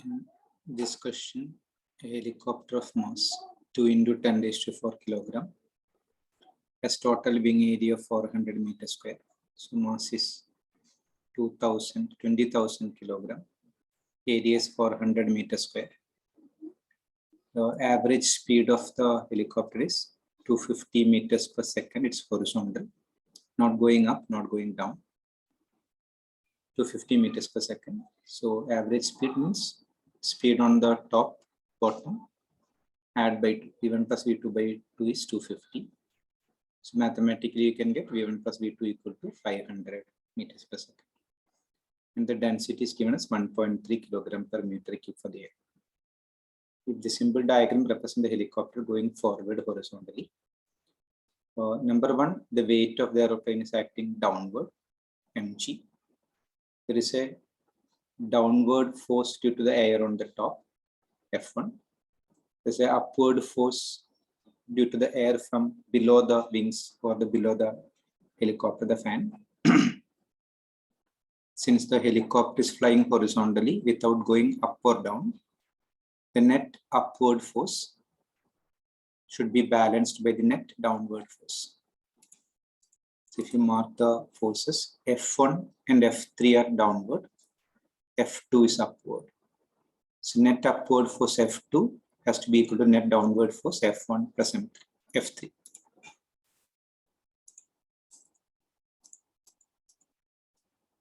In this question, a helicopter of mass 2 into 10 raised to 4 kilogram has total wing area of 400 meters square. So mass is 20,000 kilogram. Area is 400 meters square. The average speed of the helicopter is 250 meters per second. It's horizontal, not going up, not going down. 250 meters per second. So average speed means speed on the top, bottom, add by 2. V1 plus V2 by 2 is 250. So mathematically you can get V1 plus V2 equal to 500 meters per second. And the density is given as 1.3 kilogram per meter cube for the air. If the symbol diagram represents the helicopter going forward horizontally. Number 1, the weight of the aeroplane is acting downward, mg. There is a downward force due to the air on the top, F1. There's an upward force due to the air from below the wings or below the helicopter, the fan. Since the helicopter is flying horizontally without going up or down, the net upward force should be balanced by the net downward force. So if you mark the forces, F1 and F3 are downward, F2 is upward. So net upward force F2 has to be equal to net downward force F1 plus F3.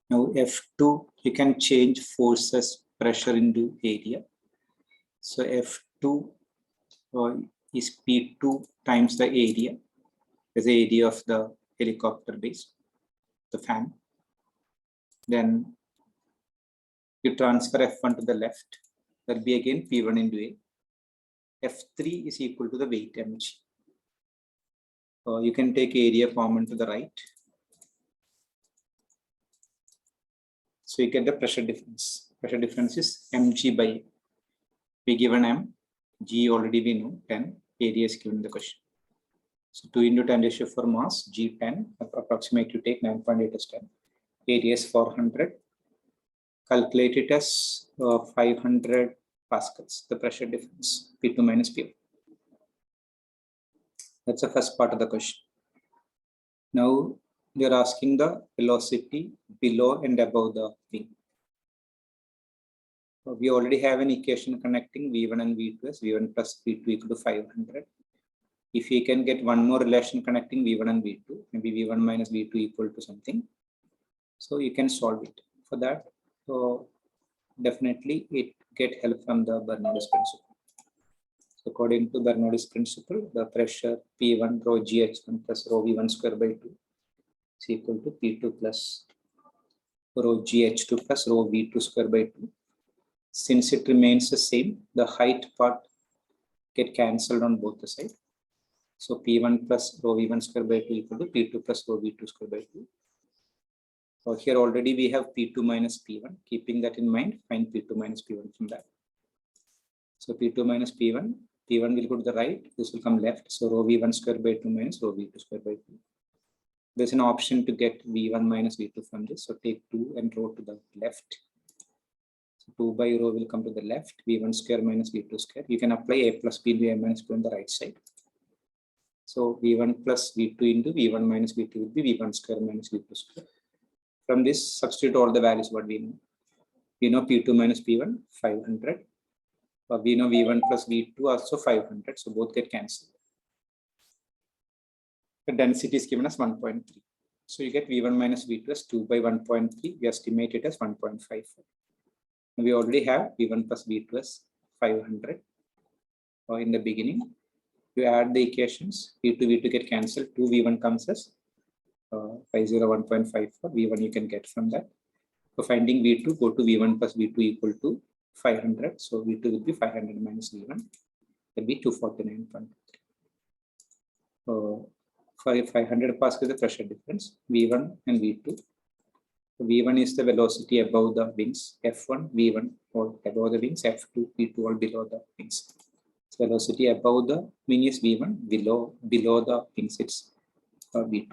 Now F2, you can change forces pressure into area. So F2 is P2 times the area. Is the area of the helicopter base, the fan. Then you transfer F1 to the left. That will be again P1 into A. F3 is equal to the weight mg. You can take area common to the right. So you get the pressure difference. Pressure difference is mg by A. We given m, g already we know, 10. Area is given in the question. So 2 into 10 ratio for mass, G10, approximate you take 9.8 as 10. Area is 400. Calculate it as 500 pascals, the pressure difference, P2 minus P1. That's the first part of the question. Now they are asking the velocity below and above the wing. We already have an equation connecting V1 and V2 as V1 plus V2 equal to 500. If we can get one more relation connecting V1 and V2, maybe V1 minus V2 equal to something. So you can solve it. For that, definitely it get help from the Bernoullis principle. So according to Bernoullis principle, the pressure P1 rho GH1 plus rho V1 square by 2 is equal to P2 plus rho GH2 plus rho V2 square by 2. Since it remains the same, the height part get cancelled on both the sides. So P1 plus rho V1 square by 2 equal to P2 plus rho V2 square by 2. So here already we have P2 minus P1. Keeping that in mind, find P2 minus P1 from that. So P2 minus P1, P1 will go to the right, this will come left. So rho V1 square by 2 minus rho V2 square by 2. There's an option to get V1 minus V2 from this. So take 2 and rho to the left. So 2 by rho will come to the left, V1 square minus V2 square. You can apply A plus B into A minus B on the right side. So V1 plus V2 into V1 minus V2 will be V1 square minus V2 square. From this, substitute all the values what we know. We know P2 minus P1, 500. We know V1 plus V2 also 500. So both get cancelled. The density is given as 1.3. So you get V1 minus V2 as 2 by 1.3. We estimate it as 1.54. We already have V1 plus V2 as 500 in the beginning. You add the equations, V2, V2 get cancelled, 2 V1 comes as 501.54, V1 you can get from that. For finding V2, go to V1 plus V2 equal to 500. So V2 will be 500 minus V1, that will be 249.3. 500 pascal is the pressure difference, V1 and V2. V1 is the velocity above the wings, F1, V1 or above the wings, F2, V2 or below the wings. So velocity above the wing is V1, below the wings it's V2.